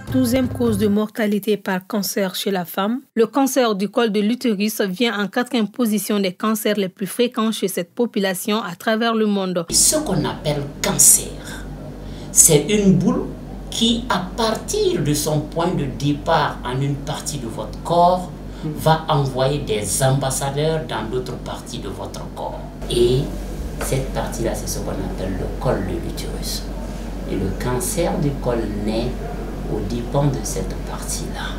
12e cause de mortalité par cancer chez la femme, le cancer du col de l'utérus vient en 4e position des cancers les plus fréquents chez cette population à travers le monde. Ce qu'on appelle cancer, c'est une boule qui, à partir de son point de départ en une partie de votre corps, va envoyer des ambassadeurs dans d'autres parties de votre corps. Et cette partie-là, c'est ce qu'on appelle le col de l'utérus. Et le cancer du col naît au dépend de cette partie-là.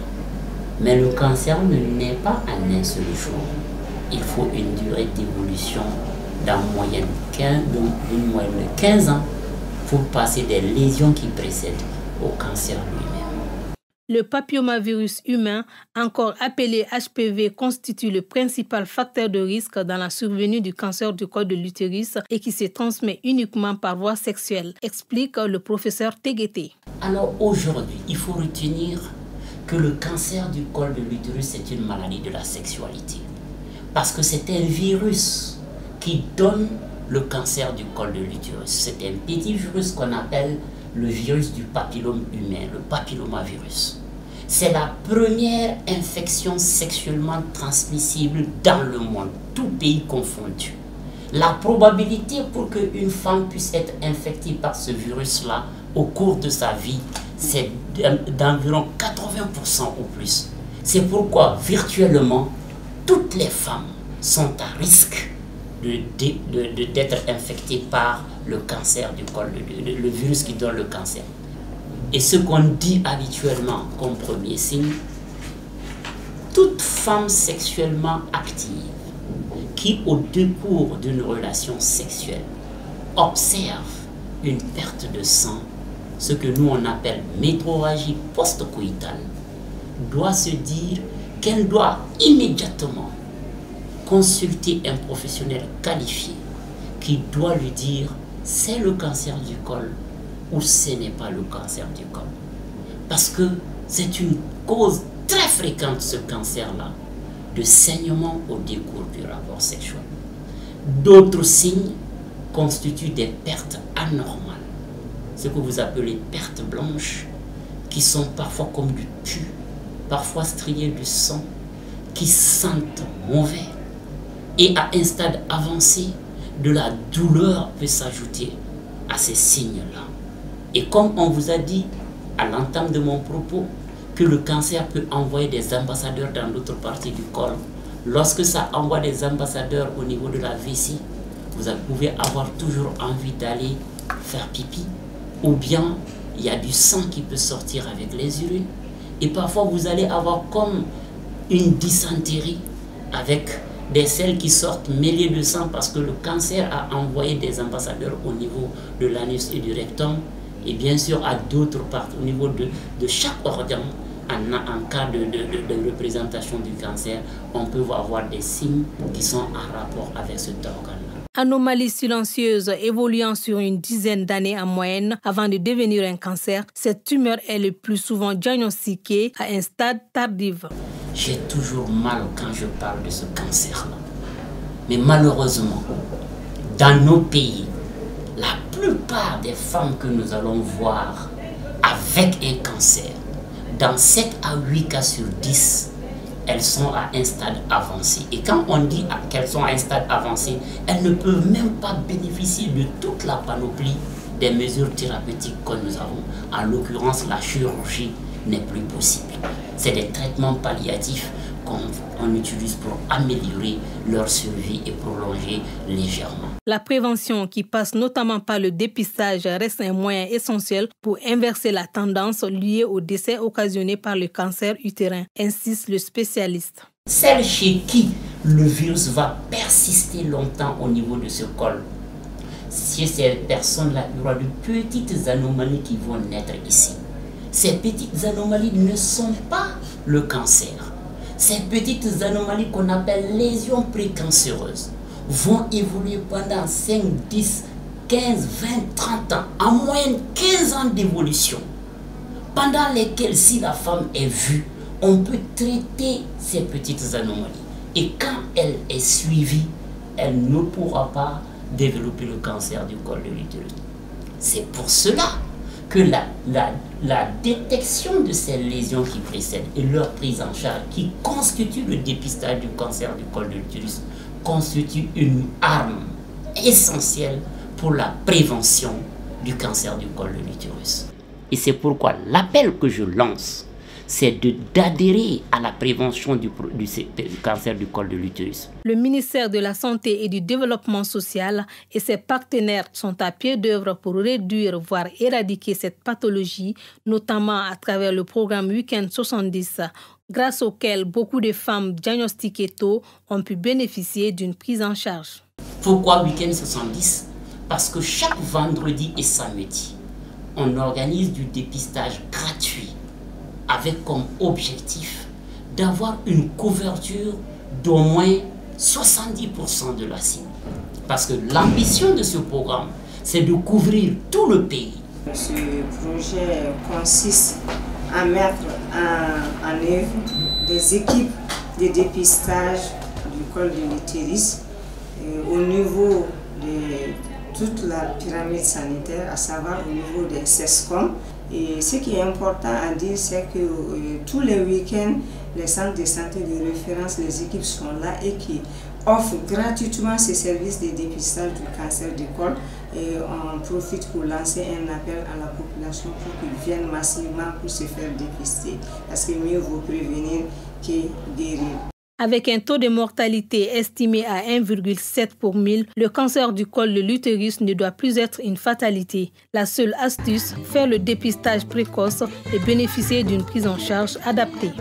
Mais le cancer ne naît pas en un seul jour. Il faut une durée d'évolution d'en moyenne 15 ans pour passer des lésions qui précèdent au cancer lui-même. Le papillomavirus humain, encore appelé HPV, constitue le principal facteur de risque dans la survenue du cancer du col de l'utérus et qui se transmet uniquement par voie sexuelle, explique le professeur Teguete. Alors aujourd'hui, il faut retenir que le cancer du col de l'utérus est une maladie de la sexualité. Parce que c'est un virus qui donne le cancer du col de l'utérus. C'est un petit virus qu'on appelle le virus du papillome humain, le papillomavirus. C'est la première infection sexuellement transmissible dans le monde, tout pays confondu. La probabilité pour qu'une femme puisse être infectée par ce virus-là au cours de sa vie, c'est d'environ 80% ou plus. C'est pourquoi, virtuellement, toutes les femmes sont à risque d'être infectées par le cancer du col, le virus qui donne le cancer. Et ce qu'on dit habituellement comme premier signe, toute femme sexuellement active qui, au décours d'une relation sexuelle, observe une perte de sang, ce que nous on appelle métrorragie post-coïtale, doit se dire qu'elle doit immédiatement consulter un professionnel qualifié qui doit lui dire c'est le cancer du col ou ce n'est pas le cancer du col. Parce que c'est une cause très fréquente, ce cancer-là, de saignement au décours du rapport sexuel. D'autres signes constituent des pertes anormales, ce que vous appelez pertes blanches, qui sont parfois comme du pu, parfois striées du sang, qui sentent mauvais. Et à un stade avancé, de la douleur peut s'ajouter à ces signes-là. Et comme on vous a dit à l'entame de mon propos, que le cancer peut envoyer des ambassadeurs dans d'autres parties du corps, lorsque ça envoie des ambassadeurs au niveau de la vessie, vous pouvez avoir toujours envie d'aller faire pipi, ou bien il y a du sang qui peut sortir avec les urines, et parfois vous allez avoir comme une dysenterie avec des selles qui sortent mêlées de sang parce que le cancer a envoyé des ambassadeurs au niveau de l'anus et du rectum, et bien sûr à d'autres parties, au niveau de chaque organe. En cas de représentation du cancer, on peut avoir des signes qui sont en rapport avec cet organe-là. Anomalie silencieuse évoluant sur une dizaine d'années en moyenne avant de devenir un cancer, cette tumeur est le plus souvent diagnostiquée à un stade tardif. J'ai toujours mal quand je parle de ce cancer-là. Mais malheureusement, dans nos pays, la plupart des femmes que nous allons voir avec un cancer, dans 7 à 8 cas sur 10, elles sont à un stade avancé. Et quand on dit qu'elles sont à un stade avancé, elles ne peuvent même pas bénéficier de toute la panoplie des mesures thérapeutiques que nous avons. En l'occurrence, la chirurgie n'est plus possible. C'est des traitements palliatifs qu'on utilise pour améliorer leur survie et prolonger légèrement. La prévention, qui passe notamment par le dépistage, reste un moyen essentiel pour inverser la tendance liée au décès occasionné par le cancer utérin, insiste le spécialiste. Celles chez qui le virus va persister longtemps au niveau de ce col, chez ces personnes-là, il y aura de petites anomalies qui vont naître ici. Ces petites anomalies ne sont pas le cancer. Ces petites anomalies qu'on appelle lésions précancéreuses vont évoluer pendant 5, 10, 15, 20, 30 ans, en moyenne 15 ans d'évolution, pendant lesquels, si la femme est vue, on peut traiter ces petites anomalies. Et quand elle est suivie, elle ne pourra pas développer le cancer du col de l'utérus. C'est pour cela que la détection de ces lésions qui précèdent et leur prise en charge, qui constitue le dépistage du cancer du col de l'utérus, constitue une arme essentielle pour la prévention du cancer du col de l'utérus. Et c'est pourquoi l'appel que je lance, c'est d'adhérer à la prévention du cancer du col de l'utérus. Le ministère de la Santé et du Développement social et ses partenaires sont à pied d'œuvre pour réduire, voire éradiquer cette pathologie, notamment à travers le programme Week-end 70, grâce auquel beaucoup de femmes diagnostiquées tôt ont pu bénéficier d'une prise en charge. Pourquoi Week-end 70 ? Parce que chaque vendredi et samedi, on organise du dépistage gratuit avec comme objectif d'avoir une couverture d'au moins 70% de la cible. Parce que l'ambition de ce programme, c'est de couvrir tout le pays. Ce projet consiste à mettre en œuvre des équipes de dépistage du col de l'utérus au niveau de toute la pyramide sanitaire, à savoir au niveau des CESCOM. Et ce qui est important à dire, c'est que tous les week-ends, les centres de santé de référence, les équipes sont là et qui offrent gratuitement ces services de dépistage du cancer du col. Et on profite pour lancer un appel à la population pour qu'ils viennent massivement pour se faire dépister. Parce que mieux vaut prévenir que guérir. Avec un taux de mortalité estimé à 1,7 pour 1000, le cancer du col de l'utérus ne doit plus être une fatalité. La seule astuce, faire le dépistage précoce et bénéficier d'une prise en charge adaptée.